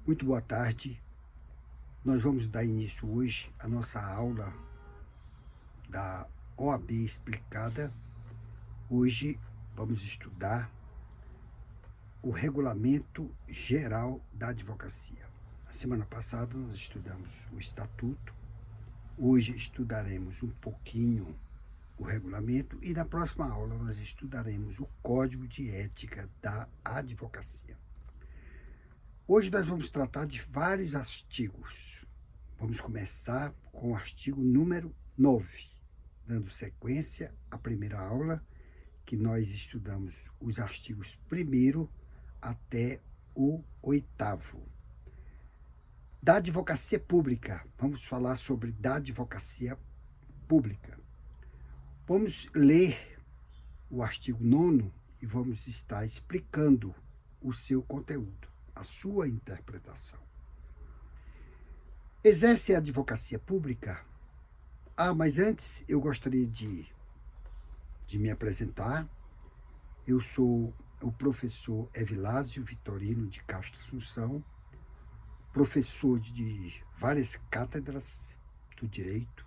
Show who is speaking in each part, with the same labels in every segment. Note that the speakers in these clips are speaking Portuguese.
Speaker 1: Muito boa tarde. Nós vamos dar início hoje à nossa aula da OAB explicada. Hoje vamos estudar o Regulamento Geral da Advocacia. A semana passada nós estudamos o Estatuto. Hoje estudaremos um pouquinho o regulamento e na próxima aula nós estudaremos o Código de Ética da Advocacia. Hoje nós vamos tratar de vários artigos. Vamos começar com o artigo número 9, dando sequência à primeira aula, que nós estudamos os artigos 1º até o 8º. Da advocacia pública, vamos falar sobre da advocacia pública. Vamos ler o artigo 9º e vamos estar explicando o seu conteúdo, a sua interpretação. Exerce a advocacia pública? Mas antes eu gostaria de me apresentar. Eu sou o professor Evilásio Vitorino de Castro Assunção, professor de várias cátedras do direito,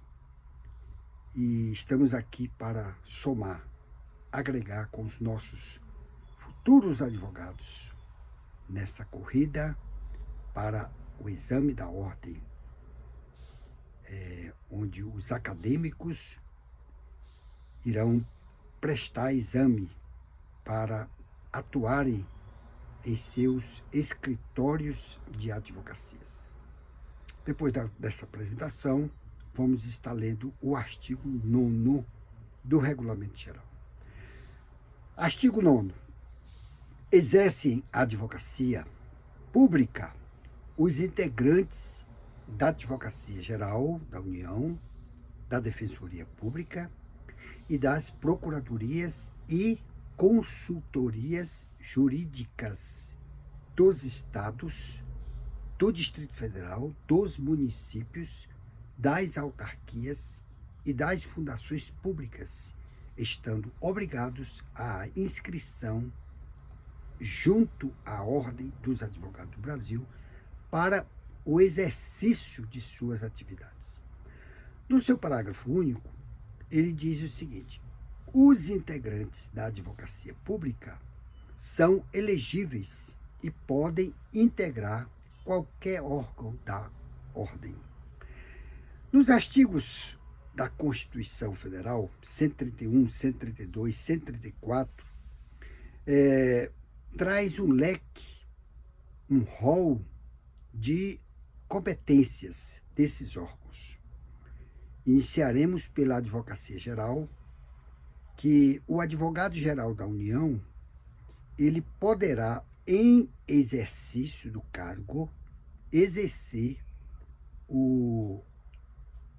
Speaker 1: e estamos aqui para somar, agregar com os nossos futuros advogados nessa corrida para o exame da ordem, onde os acadêmicos irão prestar exame para atuarem em seus escritórios de advocacias. Depois dessa apresentação, vamos estar lendo o artigo 9º do Regulamento Geral. Artigo 9º. Exercem a advocacia pública os integrantes da Advocacia Geral da União, da Defensoria Pública e das Procuradorias e Consultorias Jurídicas dos Estados, do Distrito Federal, dos municípios, das autarquias e das fundações públicas, estando obrigados à inscrição junto à Ordem dos Advogados do Brasil para o exercício de suas atividades. No seu parágrafo único, ele diz o seguinte: os integrantes da advocacia pública são elegíveis e podem integrar qualquer órgão da ordem. Nos artigos da Constituição Federal, 131, 132, 134, traz um leque, um rol de competências desses órgãos. Iniciaremos pela Advocacia Geral, que o advogado-geral da União, ele poderá, em exercício do cargo, exercer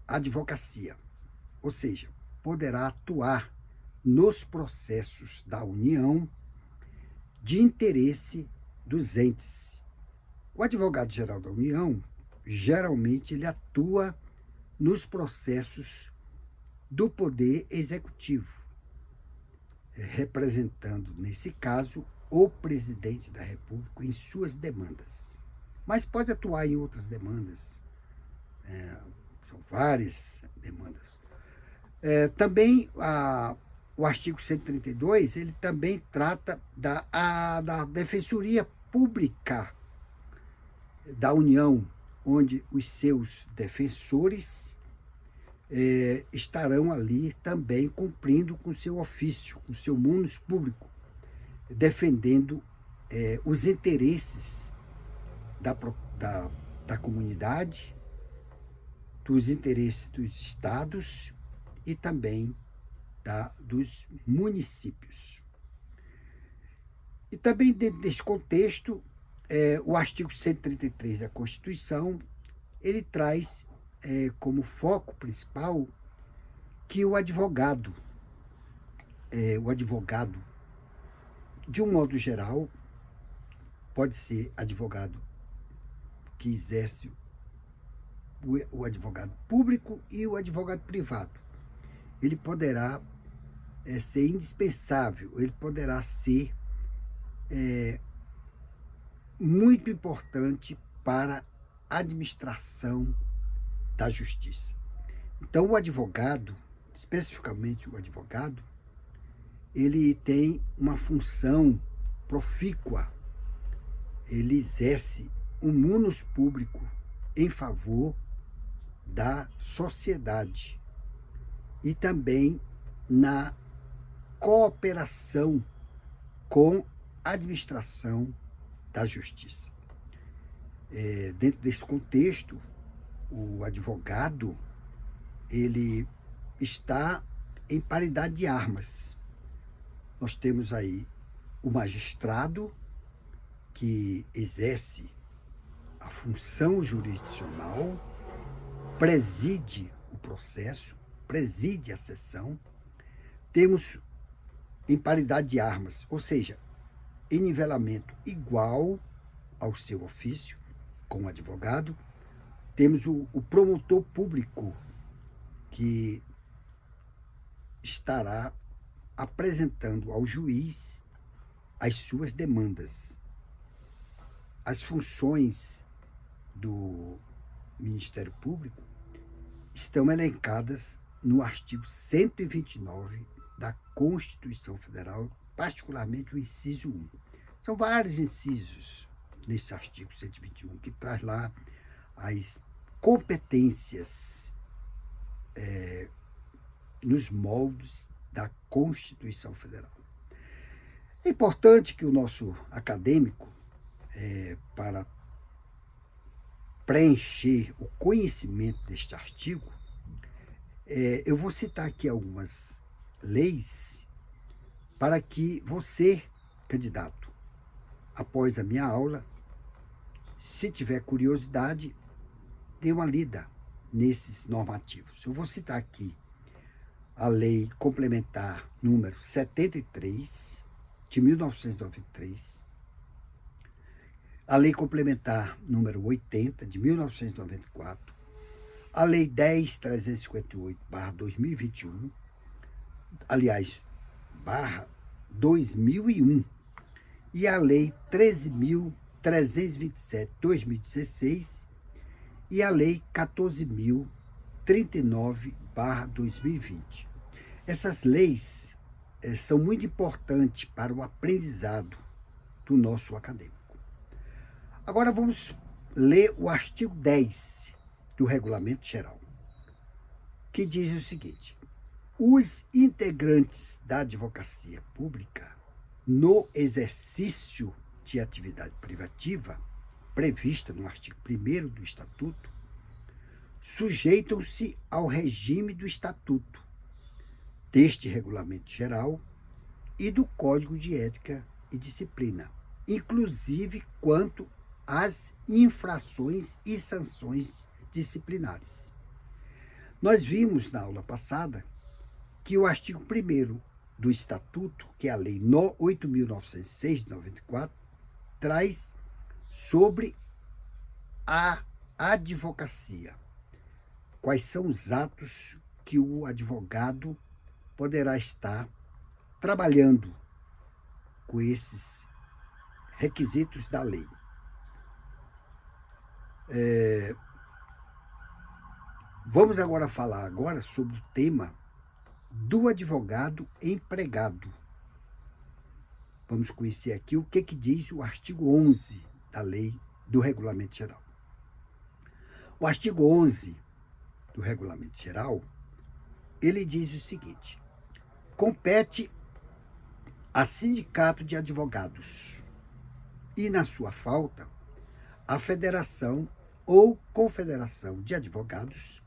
Speaker 1: a advocacia, ou seja, poderá atuar nos processos da União de interesse dos entes. O advogado-geral da União, geralmente, ele atua nos processos do Poder Executivo, representando, nesse caso, o presidente da República em suas demandas. Mas pode atuar em outras demandas, são várias demandas. Também o artigo 132, ele também trata da Defensoria Pública da União, onde os seus defensores estarão ali também cumprindo com seu ofício, com seu munus público, defendendo os interesses da comunidade, dos interesses dos estados e também dos municípios. E também dentro desse contexto, o artigo 133 da Constituição, ele traz como foco principal que o advogado, de um modo geral, pode ser advogado que exerce o advogado público e o advogado privado. Ele poderá ser indispensável, ele poderá ser muito importante para a administração da justiça. Então, o advogado, especificamente o advogado, ele tem uma função profícua. Ele exerce um munus público em favor da sociedade e também na cooperação com a administração da justiça. Dentro desse contexto, o advogado ele está em paridade de armas. Nós temos aí o magistrado, que exerce a função jurisdicional, preside o processo, preside a sessão. Temos em paridade de armas, ou seja, em nivelamento igual ao seu ofício, com o advogado. Temos o promotor público, que estará apresentando ao juiz as suas demandas. As funções do Ministério Público estão elencadas no artigo 129 da Constituição Federal, particularmente o inciso 1. São vários incisos nesse artigo 121, que traz lá as competências nos moldes da Constituição Federal. É importante que o nosso acadêmico, para preencher o conhecimento deste artigo, eu vou citar aqui algumas leis para que você, candidato, após a minha aula, se tiver curiosidade, dê uma lida nesses normativos. Eu vou citar aqui a Lei Complementar número 73, de 1993, a Lei Complementar número 80, de 1994, a Lei 10.358/2021, aliás, /2001, e a Lei 13.327/2016 e a Lei 14.039/2020. Essas leis são muito importantes para o aprendizado do nosso acadêmico. Agora vamos ler o artigo 10 do Regulamento Geral, que diz o seguinte: os integrantes da advocacia pública, no exercício de atividade privativa, prevista no artigo 1º do Estatuto, sujeitam-se ao regime do Estatuto, deste Regulamento Geral e do Código de Ética e Disciplina, inclusive quanto às infrações e sanções disciplinares. Nós vimos na aula passada que o artigo 1º do Estatuto, que é a Lei 8.906 de 94, traz sobre a advocacia. Quais são os atos que o advogado poderá estar trabalhando com esses requisitos da lei? Vamos agora falar sobre o tema do advogado empregado. Vamos conhecer aqui o que diz o artigo 11 da lei do Regulamento Geral. O artigo 11 do Regulamento Geral, ele diz o seguinte: compete a sindicato de advogados e, na sua falta, a federação ou confederação de advogados,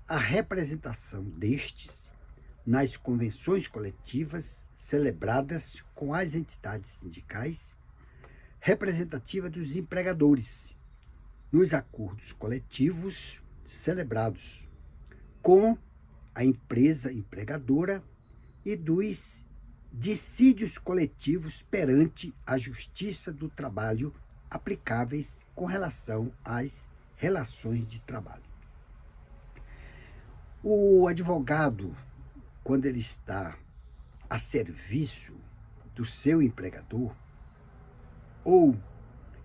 Speaker 1: a representação destes nas convenções coletivas celebradas com as entidades sindicais representativas dos empregadores, nos acordos coletivos celebrados com a empresa empregadora e dos dissídios coletivos perante a Justiça do Trabalho aplicáveis com relação às relações de trabalho. O advogado, quando ele está a serviço do seu empregador ou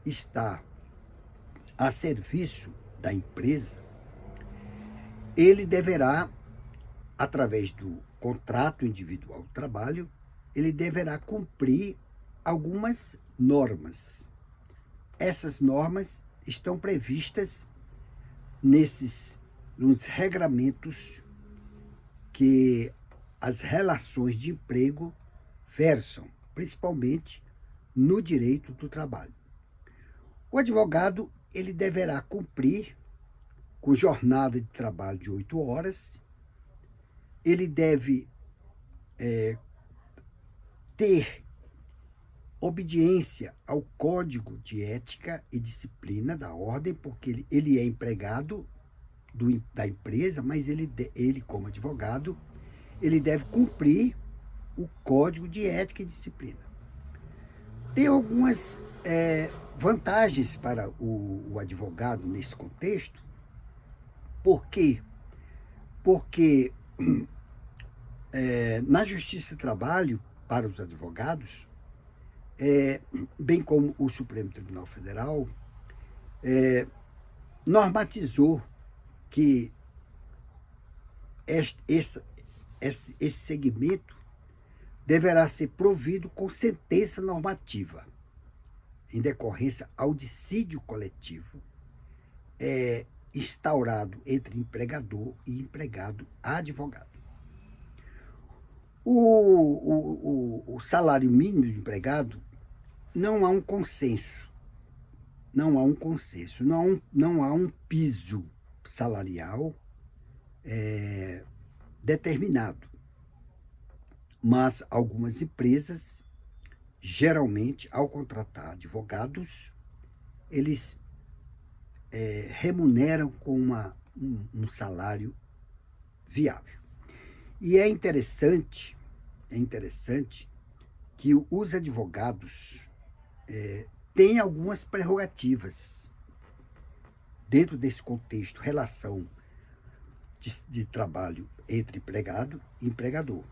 Speaker 1: está a serviço da empresa, ele deverá, através do contrato individual de trabalho, ele deverá cumprir algumas normas. Essas normas estão previstas nos regramentos que as relações de emprego versam, principalmente no direito do trabalho. O advogado, ele deverá cumprir com jornada de trabalho de 8 horas, ele deve ter obediência ao Código de Ética e Disciplina da Ordem, porque ele é empregado da empresa, mas ele, como advogado, ele deve cumprir o Código de Ética e Disciplina. Tem algumas vantagens para o advogado nesse contexto. Por quê? Porque na Justiça do Trabalho, para os advogados, bem como o Supremo Tribunal Federal, normatizou que esse segmento deverá ser provido com sentença normativa, em decorrência ao dissídio coletivo instaurado entre empregador e empregado advogado. O salário mínimo do empregado, não há um consenso, não há um piso salarial determinado. Mas algumas empresas, geralmente, ao contratar advogados, eles remuneram com um salário viável. E é interessante que os advogados têm algumas prerrogativas dentro desse contexto, relação de trabalho entre empregado e empregador.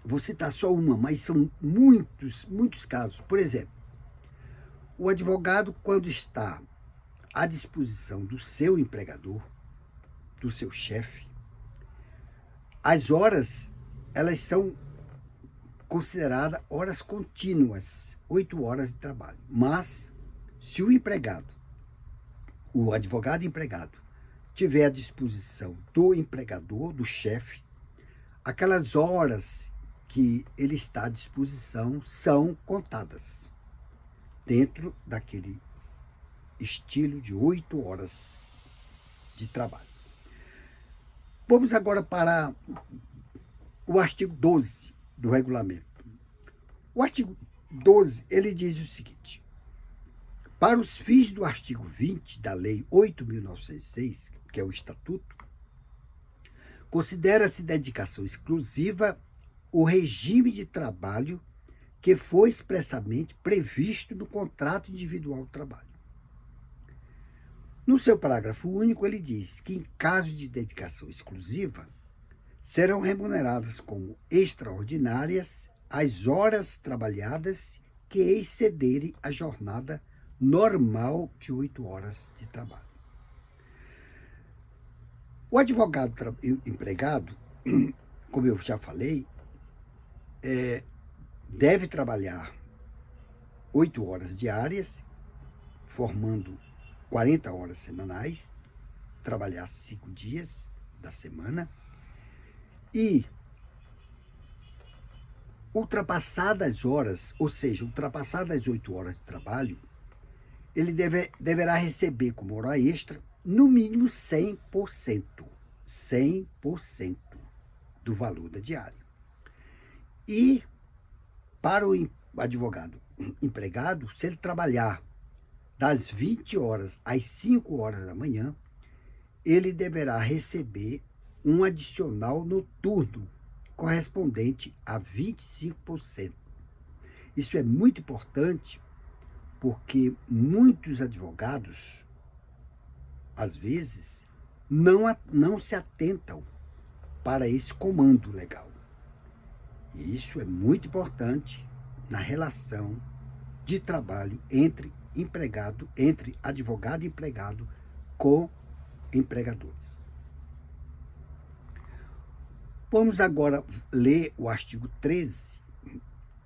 Speaker 1: Vou citar só uma, mas são muitos casos. Por exemplo, o advogado, quando está à disposição do seu empregador, do seu chefe, as horas, elas são consideradas horas contínuas, 8 horas de trabalho. Mas, se o advogado empregado, tiver à disposição do empregador, do chefe, aquelas horas que ele está à disposição são contadas dentro daquele estilo de 8 horas de trabalho. Vamos agora para o artigo 12 do regulamento. O artigo 12, ele diz o seguinte: para os fins do artigo 20 da Lei 8.906, que é o Estatuto, considera-se dedicação exclusiva o regime de trabalho que foi expressamente previsto no contrato individual de trabalho. No seu parágrafo único, ele diz que, em caso de dedicação exclusiva, serão remuneradas como extraordinárias as horas trabalhadas que excederem a jornada normal de 8 horas de trabalho. O advogado empregado, como eu já falei, deve trabalhar 8 horas diárias, formando 40 horas semanais, trabalhar 5 dias da semana, e ultrapassadas horas, ou seja, ultrapassadas 8 horas de trabalho, ele deverá receber como hora extra, no mínimo 100% do valor da diária. E para o advogado empregado, se ele trabalhar das 20 horas às 5 horas da manhã, ele deverá receber um adicional noturno correspondente a 25%. Isso é muito importante porque muitos advogados, às vezes, não se atentam para esse comando legal. E isso é muito importante na relação de trabalho entre entre advogado e empregado com empregadores. Vamos agora ler o artigo 13.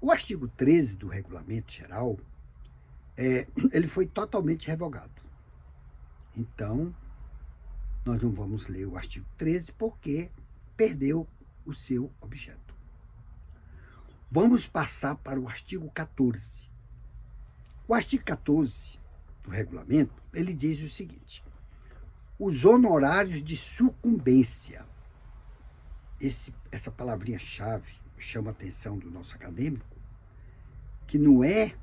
Speaker 1: O artigo 13 do Regulamento Geral, ele foi totalmente revogado. Então, nós não vamos ler o artigo 13 porque perdeu o seu objeto. Vamos passar para o artigo 14. O artigo 14 do regulamento, ele diz o seguinte: os honorários de sucumbência. Essa palavrinha-chave chama a atenção do nosso acadêmico, que não é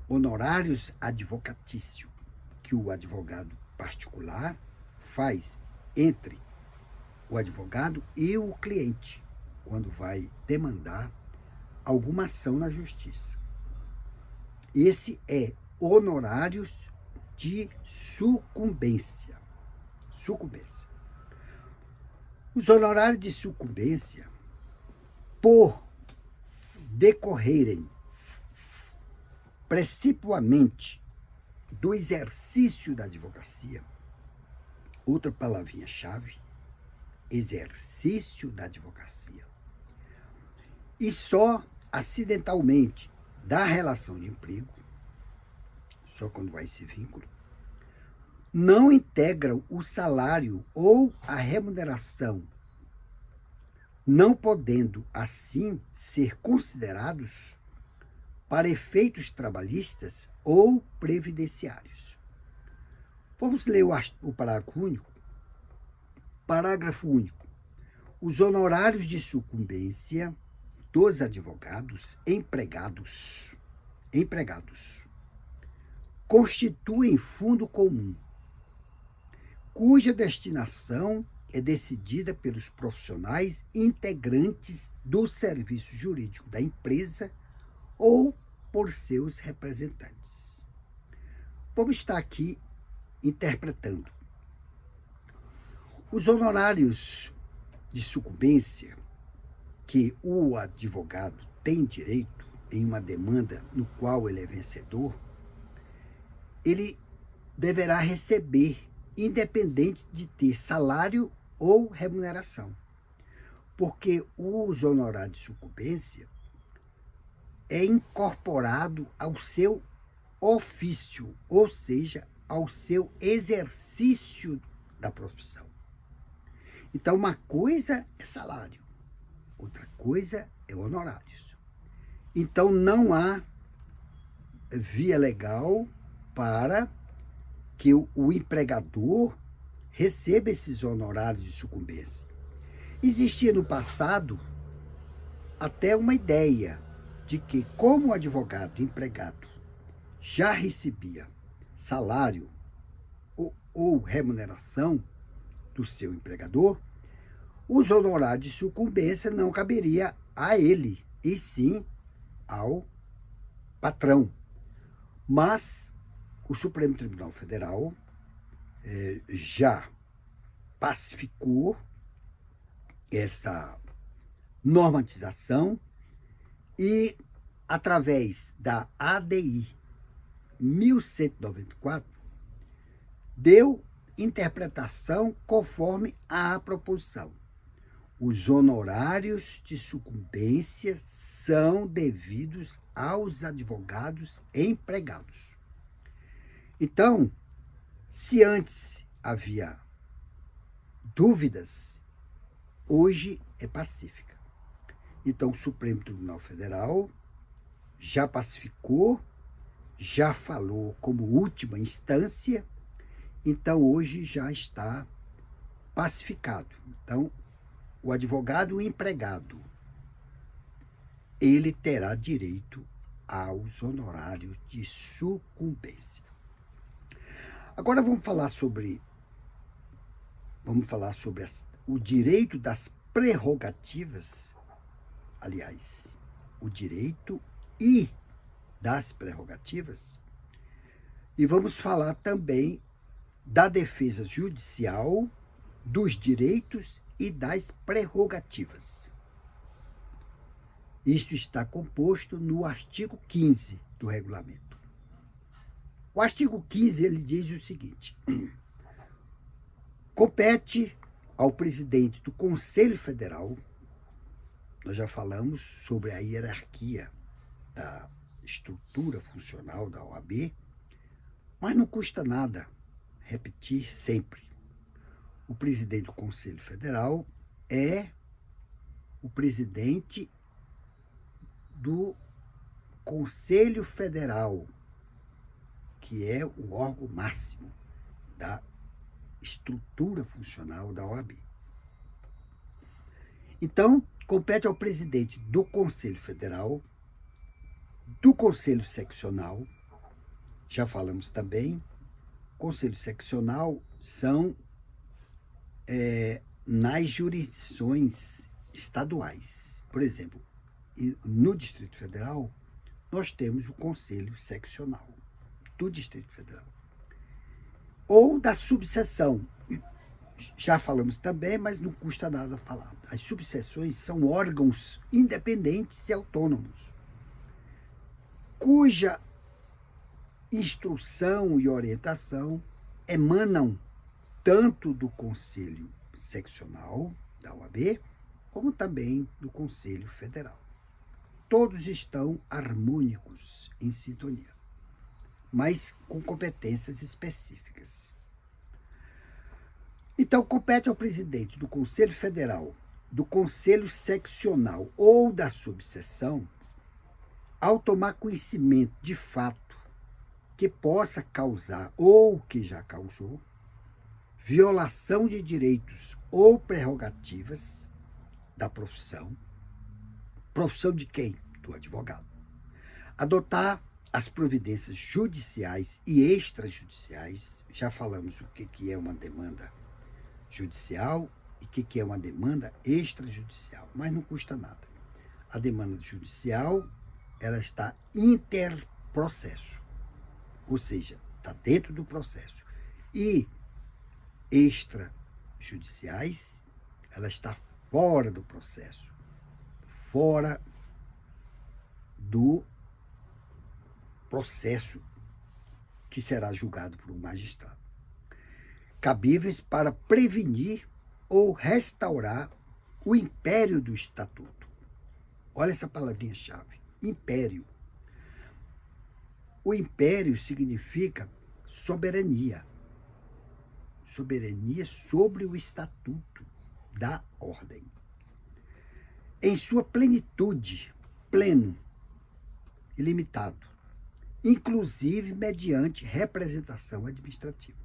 Speaker 1: honorários advocatício, que o advogado particular faz entre o advogado e o cliente, quando vai demandar alguma ação na justiça. Esse é honorários de sucumbência. Sucumbência. Os honorários de sucumbência, por decorrerem precipuamente do exercício da advocacia, outra palavrinha-chave, exercício da advocacia, e só acidentalmente da relação de emprego, só quando há esse vínculo, não integram o salário ou a remuneração, não podendo, assim, ser considerados para efeitos trabalhistas ou previdenciários. Vamos ler o parágrafo único. Parágrafo único. Os honorários de sucumbência dos advogados empregados constituem fundo comum, cuja destinação é decidida pelos profissionais integrantes do serviço jurídico da empresa ou por seus representantes. Vamos estar aqui interpretando. Os honorários de sucumbência que o advogado tem direito em uma demanda no qual ele é vencedor, ele deverá receber, independente de ter salário ou remuneração. Porque os honorários de sucumbência é incorporado ao seu ofício, ou seja, ao seu exercício da profissão. Então, uma coisa é salário, outra coisa é honorários. Então, não há via legal para que o empregador receba esses honorários de sucumbência. Existia no passado até uma ideia de que, como o advogado empregado já recebia salário ou remuneração do seu empregador, os honorários de sucumbência não caberia a ele, e sim ao patrão. Mas o Supremo Tribunal Federal já pacificou essa normatização e, através da ADI 1194, deu interpretação conforme a proposição. Os honorários de sucumbência são devidos aos advogados empregados. Então, se antes havia dúvidas, hoje é pacífica. Então, o Supremo Tribunal Federal já pacificou, já falou como última instância, então hoje já está pacificado. Então, o advogado empregado, ele terá direito aos honorários de sucumbência. Agora vamos falar sobre o direito das prerrogativas, aliás, o direito e das prerrogativas, e vamos falar também da defesa judicial, dos direitos e das prerrogativas. Isso está composto no artigo 15 do regulamento. O artigo 15, ele diz o seguinte: compete ao presidente do Conselho Federal, nós já falamos sobre a hierarquia da estrutura funcional da OAB, mas não custa nada repetir sempre. O presidente do Conselho Federal é o presidente do Conselho Federal, que é o órgão máximo da estrutura funcional da OAB. Então, compete ao presidente do Conselho Federal, do Conselho Seccional, já falamos também, Conselho Seccional são nas jurisdições estaduais. Por exemplo, no Distrito Federal, nós temos o Conselho Seccional do Distrito Federal. Ou da subseção. Já falamos também, mas não custa nada falar. As subseções são órgãos independentes e autônomos, cuja instrução e orientação emanam tanto do Conselho Seccional da OAB, como também do Conselho Federal. Todos estão harmônicos, em sintonia, mas com competências específicas. Então, compete ao presidente do Conselho Federal, do Conselho Seccional ou da subseção, ao tomar conhecimento de fato que possa causar ou que já causou violação de direitos ou prerrogativas da profissão. Profissão de quem? Do advogado. Adotar as providências judiciais e extrajudiciais. Já falamos o que é uma demanda judicial e o que é uma demanda extrajudicial, mas não custa nada. A demanda judicial, ela está interprocesso, ou seja, está dentro do processo. E extrajudiciais, ela está fora do processo, fora do processo que será julgado por um magistrado, cabíveis para prevenir ou restaurar o império do estatuto. Olha essa palavrinha-chave, império. O império significa soberania. Soberania sobre o estatuto da ordem. Em sua plenitude, pleno, ilimitado, inclusive mediante representação administrativa.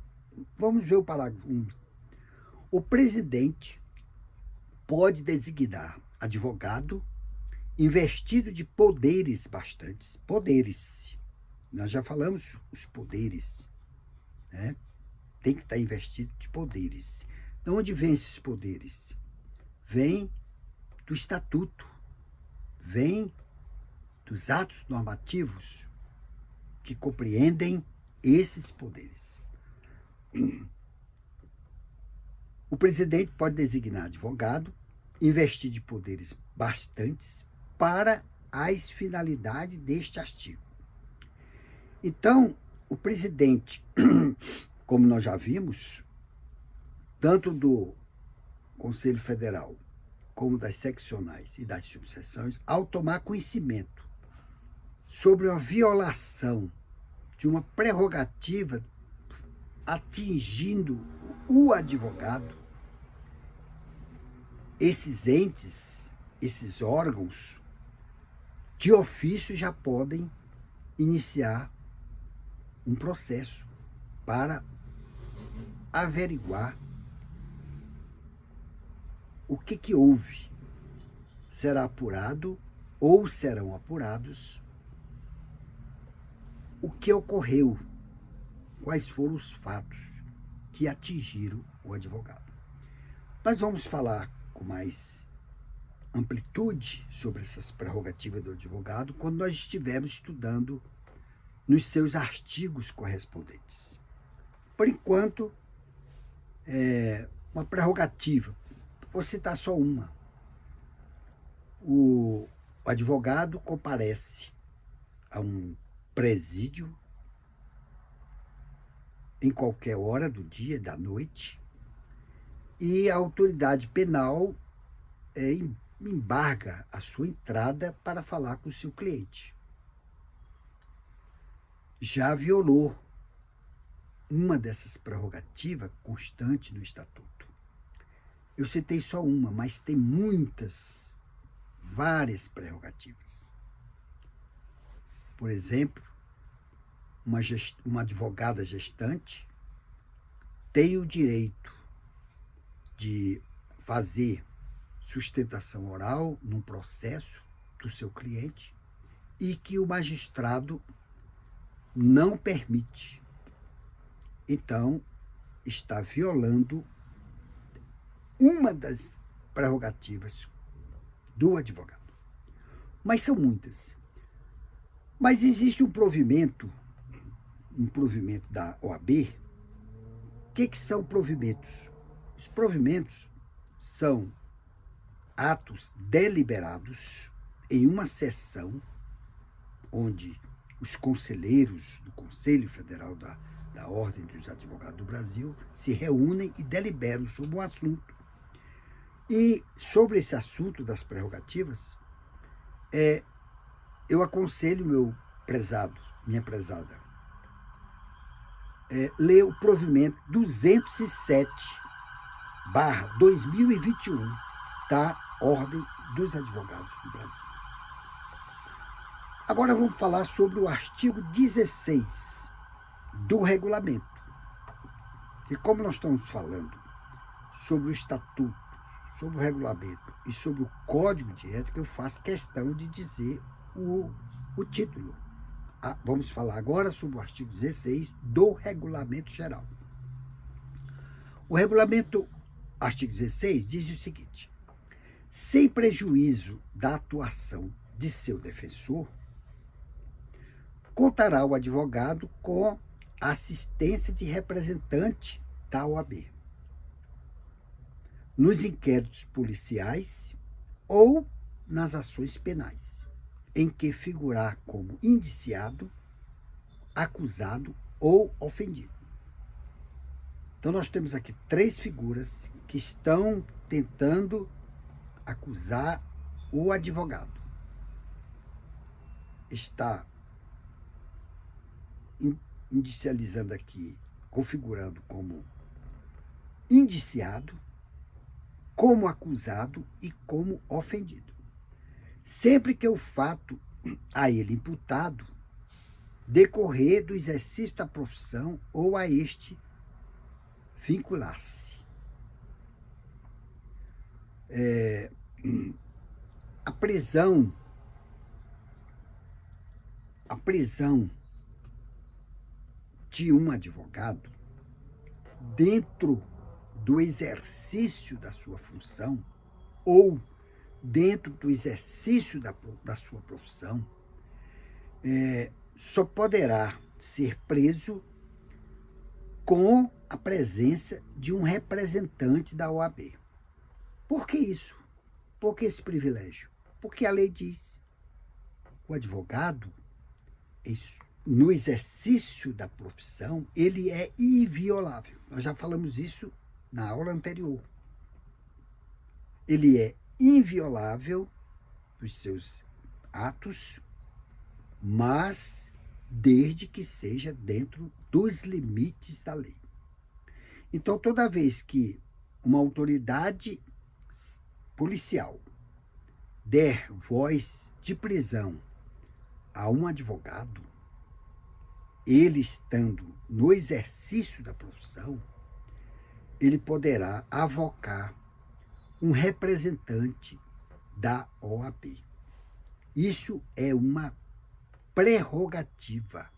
Speaker 1: Vamos ver o parágrafo 1. O presidente pode designar advogado investido de poderes bastantes. Poderes. Nós já falamos os poderes, né? Tem que estar investido de poderes. De onde vêm esses poderes? Vem do estatuto, vem dos atos normativos que compreendem esses poderes. O presidente pode designar advogado, investir de poderes bastantes para as finalidades deste artigo. Então, o presidente, como nós já vimos, tanto do Conselho Federal como das seccionais e das subseções, ao tomar conhecimento sobre uma violação de uma prerrogativa atingindo o advogado, esses entes, esses órgãos, de ofício já podem iniciar um processo para averiguar o que houve. Será apurado ou serão apurados o que ocorreu, quais foram os fatos que atingiram o advogado. Nós vamos falar com mais amplitude sobre essas prerrogativas do advogado quando nós estivermos estudando nos seus artigos correspondentes. Por enquanto, uma prerrogativa, vou citar só uma. O advogado comparece a um presídio em qualquer hora do dia, da noite, e a autoridade penal embarga a sua entrada para falar com o seu cliente. Já violou uma dessas prerrogativas constantes do Estatuto. Eu citei só uma, mas tem muitas, várias prerrogativas. Por exemplo, uma advogada gestante tem o direito de fazer sustentação oral num processo do seu cliente e que o magistrado não permite. Então, está violando uma das prerrogativas do advogado. Mas são muitas. Mas existe um provimento da OAB. O que são provimentos? Os provimentos são atos deliberados em uma sessão onde os conselheiros do Conselho Federal da Ordem dos Advogados do Brasil se reúnem e deliberam sobre o assunto. E sobre esse assunto das prerrogativas, eu aconselho meu prezado, minha prezada, ler o provimento 207/2021 da Ordem dos Advogados do Brasil. Agora vamos falar sobre o artigo 16 do regulamento. E como nós estamos falando sobre o estatuto, sobre o regulamento e sobre o código de ética, eu faço questão de dizer o título. Vamos falar agora sobre o artigo 16 do Regulamento Geral. O regulamento, artigo 16, diz o seguinte: sem prejuízo da atuação de seu defensor, contará o advogado com a assistência de representante da OAB nos inquéritos policiais ou nas ações penais, em que figurar como indiciado, acusado ou ofendido. Então, nós temos aqui 3 figuras que estão tentando acusar o advogado. Está indicializando aqui, configurando como indiciado, como acusado e como ofendido. Sempre que o fato a ele imputado decorrer do exercício da profissão ou a este vincular-se. A prisão de um advogado dentro do exercício da sua função ou dentro do exercício da sua profissão, só poderá ser preso com a presença de um representante da OAB. Por que isso? Por que esse privilégio? Porque a lei diz: o advogado, no exercício da profissão, ele é inviolável. Nós já falamos isso na aula anterior. Ele é inviolável dos seus atos, mas desde que seja dentro dos limites da lei. Então, toda vez que uma autoridade policial der voz de prisão a um advogado, ele estando no exercício da profissão, ele poderá avocar um representante da OAB. Isso é uma prerrogativa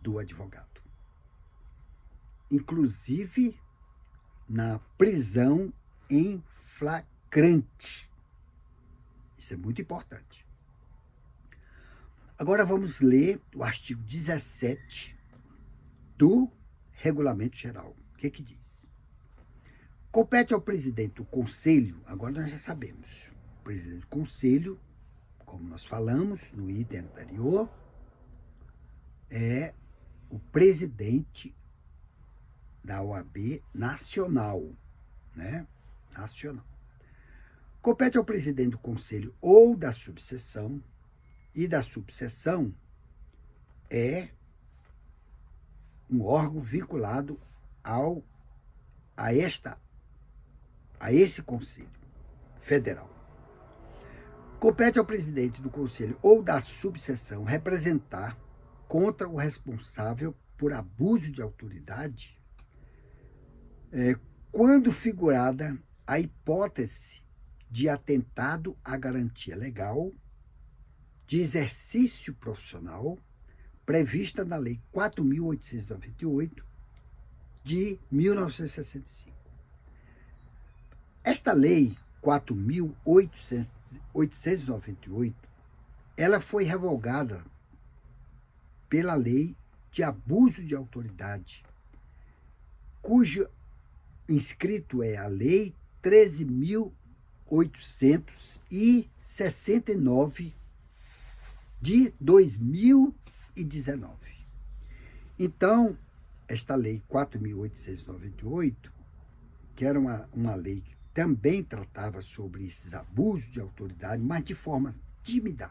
Speaker 1: do advogado. Inclusive na prisão em flagrante. Isso é muito importante. Agora vamos ler o artigo 17 do Regulamento Geral. O que diz? Compete ao presidente do Conselho, agora nós já sabemos, o presidente do Conselho, como nós falamos no item anterior, é o presidente da OAB nacional, né? Nacional. Compete ao presidente do conselho ou da subseção, e da subseção é um órgão vinculado a esse conselho federal. Compete ao presidente do conselho ou da subseção representar contra o responsável por abuso de autoridade quando figurada a hipótese de atentado à garantia legal de exercício profissional prevista na Lei 4.898 de 1965. Esta Lei 4.898, ela foi revogada pela Lei de Abuso de Autoridade, cujo inscrito é a Lei 13.869 de 2019. Então, esta Lei 4.898, que era uma lei que também tratava sobre esses abusos de autoridade, mas de forma tímida,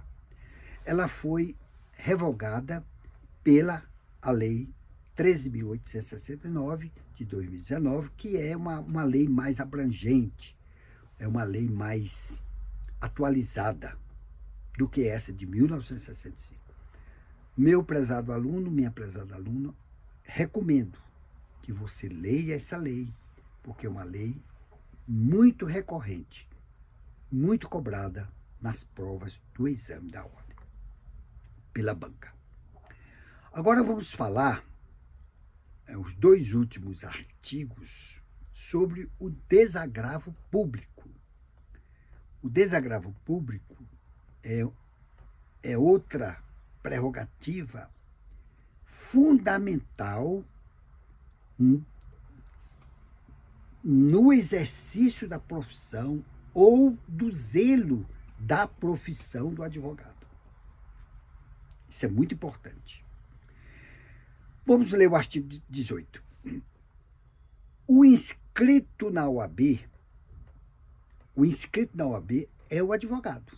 Speaker 1: ela foi revogada pela a Lei 13.869 de 2019, que é uma lei mais abrangente, é uma lei mais atualizada do que essa de 1965. Meu prezado aluno, minha prezada aluna, recomendo que você leia essa lei, porque é uma lei muito recorrente, muito cobrada nas provas do exame da ordem, pela banca. Agora vamos falar os dois últimos artigos sobre o desagravo público. O desagravo público é outra prerrogativa fundamental no exercício da profissão ou do zelo da profissão do advogado. Isso é muito importante. Vamos ler o artigo 18. O inscrito na OAB é o advogado.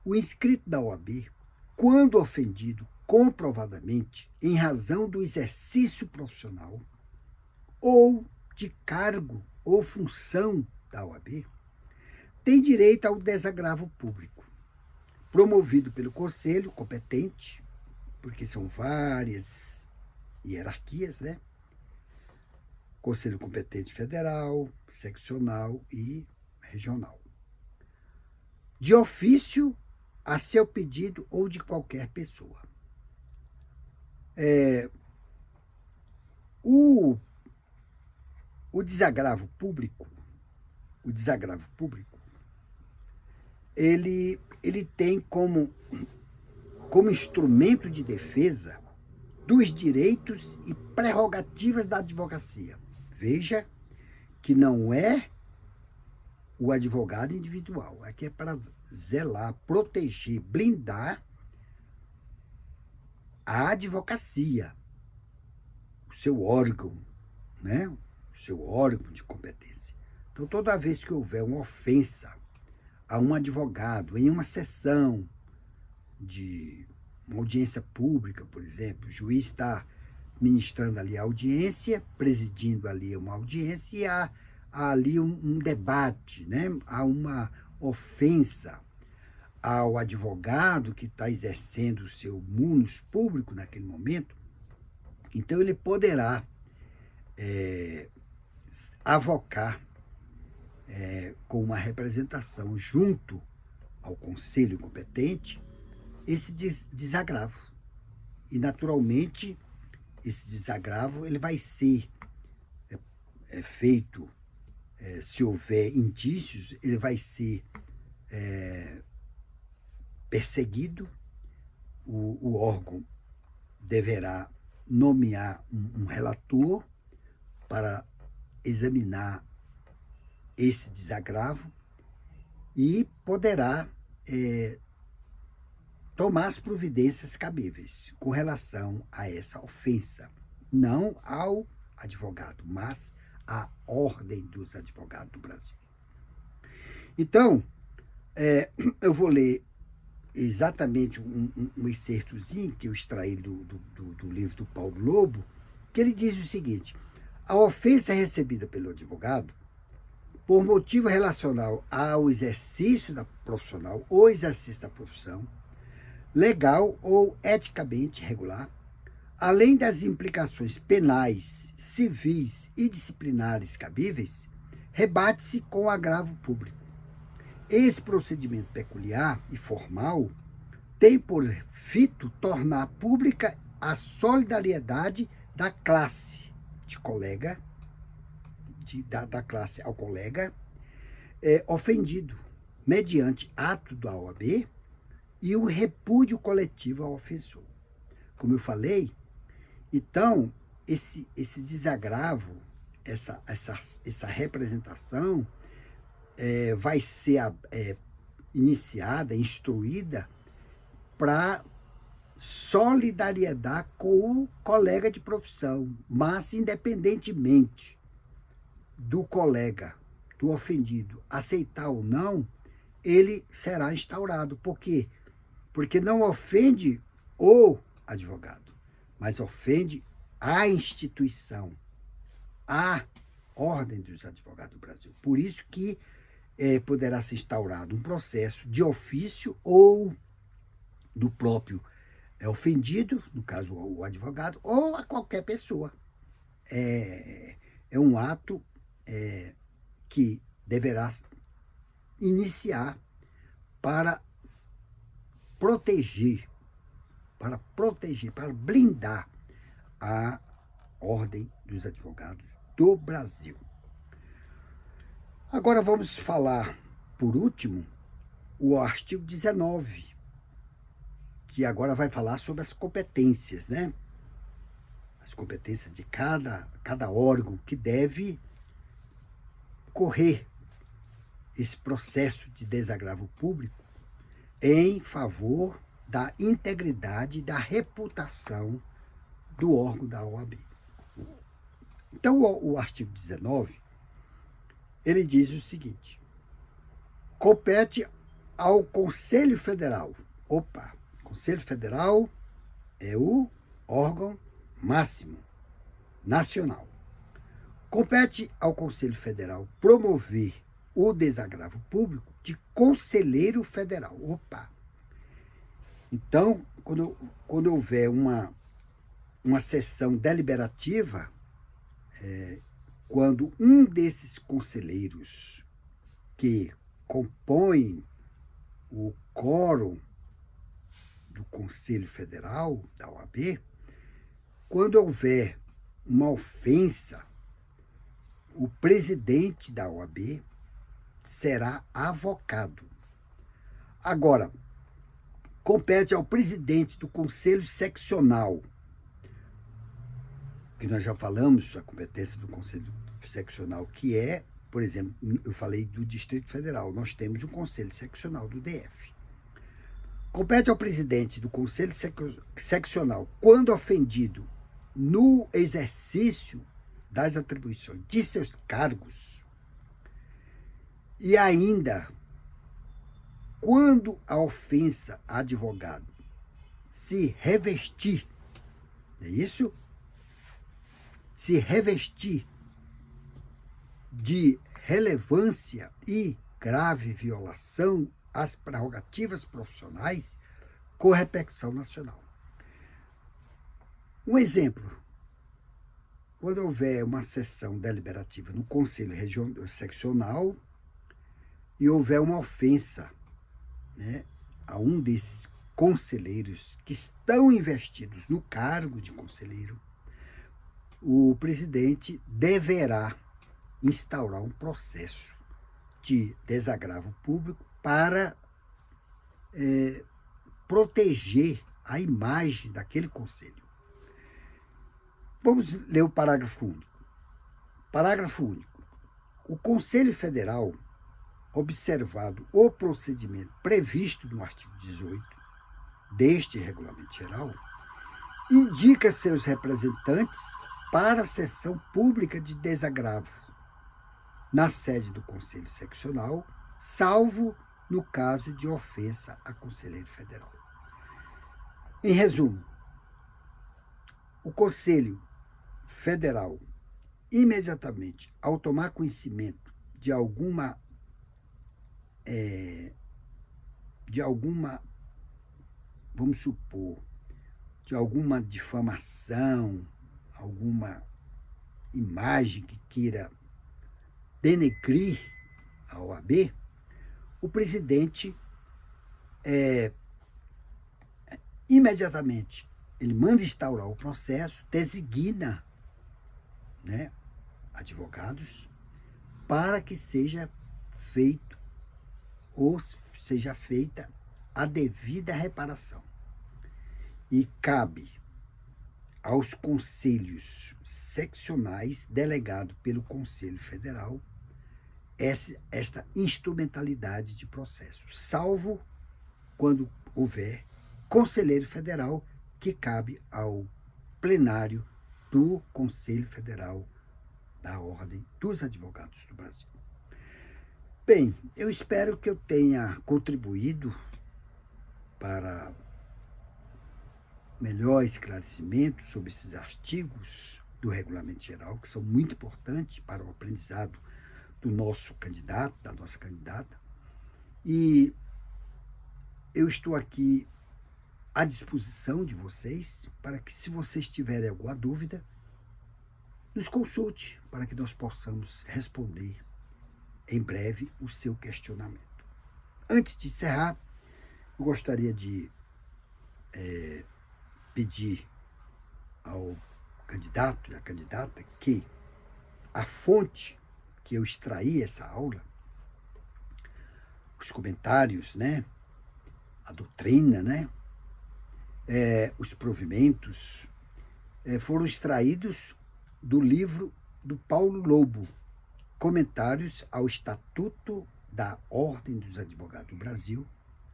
Speaker 1: O inscrito na OAB, quando ofendido comprovadamente em razão do exercício profissional ou de cargo ou função da OAB, tem direito ao desagravo público, promovido pelo conselho competente, porque são várias hierarquias, né? Conselho competente federal, seccional e regional. De ofício, a seu pedido ou de qualquer pessoa. O desagravo público, ele tem como instrumento de defesa dos direitos e prerrogativas da advocacia. Veja que não é o advogado individual, aqui é para zelar, proteger, blindar a advocacia, o seu órgão, né? O seu órgão de competência. Então, toda vez que houver uma ofensa a um advogado em uma sessão de uma audiência pública, por exemplo, o juiz está ministrando ali a audiência, presidindo ali uma audiência, e há ali um debate, né? Há uma ofensa ao advogado que está exercendo o seu munus público naquele momento. Então, ele poderá avocar com uma representação junto ao conselho competente esse desagravo. E, naturalmente, esse desagravo ele vai ser feito, se houver indícios, ele vai ser perseguido, o órgão deverá nomear um relator para examinar esse desagravo e poderá tomar as providências cabíveis com relação a essa ofensa, não ao advogado, mas a Ordem dos Advogados do Brasil. Então, eu vou ler exatamente um excertozinho que eu extraí do livro do Paulo Lobo, que ele diz o seguinte: a ofensa recebida pelo advogado por motivo relacional ao exercício da profissional ou exercício da profissão, legal ou eticamente regular, além das implicações penais, civis e disciplinares cabíveis, rebate-se com agravo público. Esse procedimento peculiar e formal tem por fito tornar pública a solidariedade da classe de colega, da classe ao colega, ofendido, mediante ato da OAB e o repúdio coletivo ao ofensor. Como eu falei, então, esse desagravo, essa representação vai ser iniciada, instruída para solidariedade com o colega de profissão, mas independentemente do colega, do ofendido, aceitar ou não, ele será instaurado. Por quê? Porque não ofende o advogado, mas ofende a instituição, a Ordem dos Advogados do Brasil. Por isso que poderá ser instaurado um processo de ofício ou do próprio ofendido, no caso o advogado, ou a qualquer pessoa. É um ato que deverá iniciar para proteger, para blindar a Ordem dos Advogados do Brasil. Agora vamos falar, por último, o artigo 19, que agora vai falar sobre as competências, né? As competências de cada órgão que deve correr esse processo de desagravo público em favor da integridade e da reputação do órgão da OAB. Então, o artigo 19, ele diz o seguinte: compete ao Conselho Federal. Conselho Federal é o órgão máximo nacional. Compete ao Conselho Federal promover o desagravo público de conselheiro federal. Então, quando houver uma sessão deliberativa, quando um desses conselheiros que compõem o quórum do Conselho Federal, da OAB, quando houver uma ofensa, o presidente da OAB será avocado. Agora, compete ao presidente do Conselho Seccional, que nós já falamos, a competência do Conselho Seccional, que é, por exemplo, eu falei do Distrito Federal, nós temos um Conselho Seccional do DF. Compete ao presidente do Conselho Seccional, quando ofendido no exercício das atribuições de seus cargos, e ainda, quando a ofensa a advogado se revestir, é isso? Se revestir de relevância e grave violação às prerrogativas profissionais com repercussão nacional. Um exemplo: quando houver uma sessão deliberativa no Conselho Seccional e houver uma ofensa, né, a um desses conselheiros que estão investidos no cargo de conselheiro, o presidente deverá instaurar um processo de desagravo público para proteger a imagem daquele conselho. Vamos ler o parágrafo único. Parágrafo único. O Conselho Federal, observado o procedimento previsto no artigo 18 deste Regulamento Geral, indica seus representantes para a sessão pública de desagravo na sede do Conselho Seccional, salvo no caso de ofensa a conselheiro federal. Em resumo, o Conselho Federal, imediatamente, ao tomar conhecimento de alguma, vamos supor, de alguma difamação, alguma imagem que queira denegrir a OAB, o presidente imediatamente ele manda instaurar o processo, designa, né, advogados para que seja feito ou seja feita a devida reparação. E cabe aos conselhos seccionais, delegado pelo Conselho Federal, esta instrumentalidade de processo, salvo quando houver conselheiro federal, que cabe ao plenário do Conselho Federal da Ordem dos Advogados do Brasil. Bem, eu espero que eu tenha contribuído para melhor esclarecimento sobre esses artigos do Regulamento Geral, que são muito importantes para o aprendizado do nosso candidato, da nossa candidata. E eu estou aqui à disposição de vocês para que, se vocês tiverem alguma dúvida, nos consulte para que nós possamos responder em breve o seu questionamento. Antes de encerrar, eu gostaria de pedir ao candidato e à candidata que a fonte que eu extraí essa aula, os comentários, né, a doutrina, né, os provimentos, foram extraídos do livro do Paulo Lobo, Comentários ao Estatuto da Ordem dos Advogados do Brasil,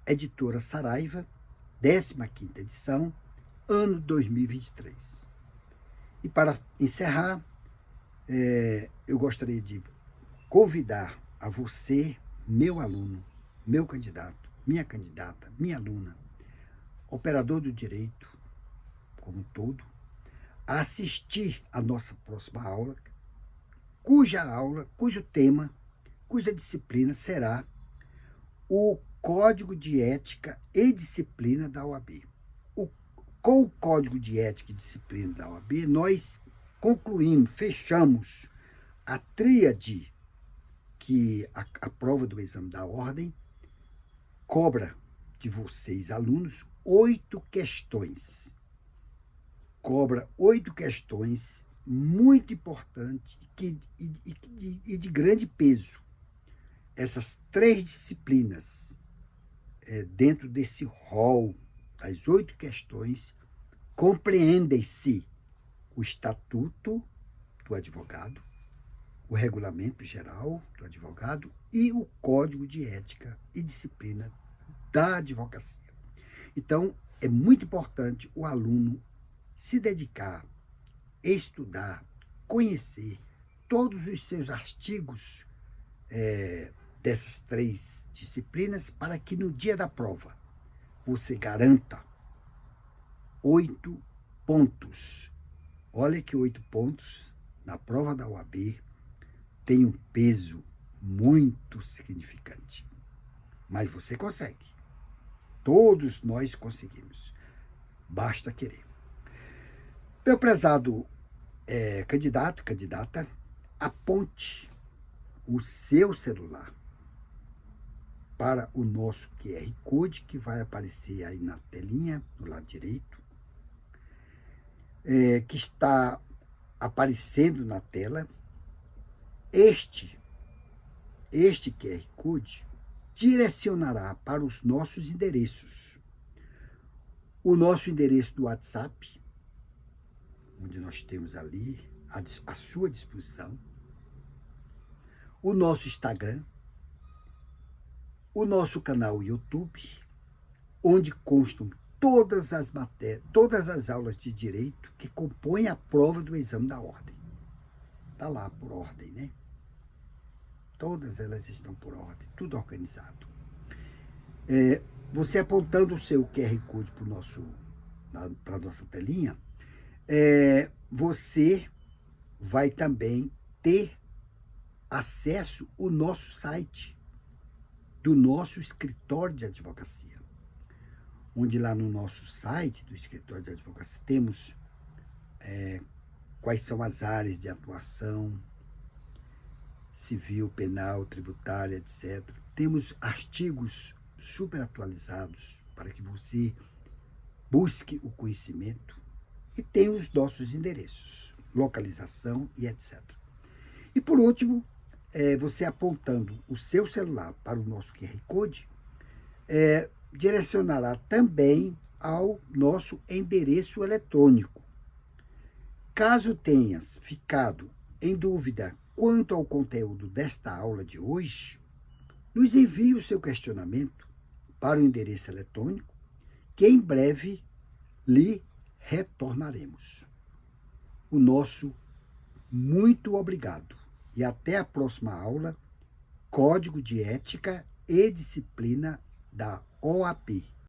Speaker 1: editora Saraiva, 15ª edição, ano 2023. E para encerrar, eu gostaria de convidar a você, meu aluno, meu candidato, minha candidata, minha aluna, operador do direito como um todo, a assistir a nossa próxima aula, cujo tema, cuja disciplina será o Código de Ética e Disciplina da OAB. Com o Código de Ética e Disciplina da OAB, nós concluímos, fechamos a tríade que a prova do exame da ordem cobra de vocês, alunos, 8 questões. Cobra 8 questões muito importantes e de grande peso. Essas 3 disciplinas, dentro desse rol das 8 questões, compreendem-se o Estatuto do Advogado, o Regulamento Geral do Advogado e o Código de Ética e Disciplina da Advocacia. Então, é muito importante o aluno se dedicar, estudar, conhecer todos os seus artigos dessas 3 disciplinas, para que no dia da prova você garanta 8 pontos. Olha que 8 pontos na prova da OAB tem um peso muito significante. Mas você consegue. Todos nós conseguimos. Basta querer. Meu prezado candidato, candidata, aponte o seu celular para o nosso QR Code, que vai aparecer aí na telinha, do lado direito, que está aparecendo na tela. Este QR Code direcionará para os nossos endereços. O nosso endereço do WhatsApp, onde nós temos ali à sua disposição, o nosso Instagram, o nosso canal YouTube, onde constam todas as matérias, todas as aulas de direito que compõem a prova do exame da ordem. Está lá por ordem, né? Todas elas estão por ordem, tudo organizado. Você apontando o seu QR Code para a nossa telinha, você vai também ter acesso ao nosso site, do nosso escritório de advocacia. Onde lá no nosso site do escritório de advocacia temos quais são as áreas de atuação, civil, penal, tributária, etc. Temos artigos super atualizados para que você busque o conhecimento e tem os nossos endereços, localização e etc. E por último, você apontando o seu celular para o nosso QR Code, direcionará também ao nosso endereço eletrônico. Caso tenhas ficado em dúvida quanto ao conteúdo desta aula de hoje, nos envie o seu questionamento para o endereço eletrônico, que em breve lhe retornaremos. O nosso muito obrigado e até a próxima aula, Código de Ética e Disciplina da OAB.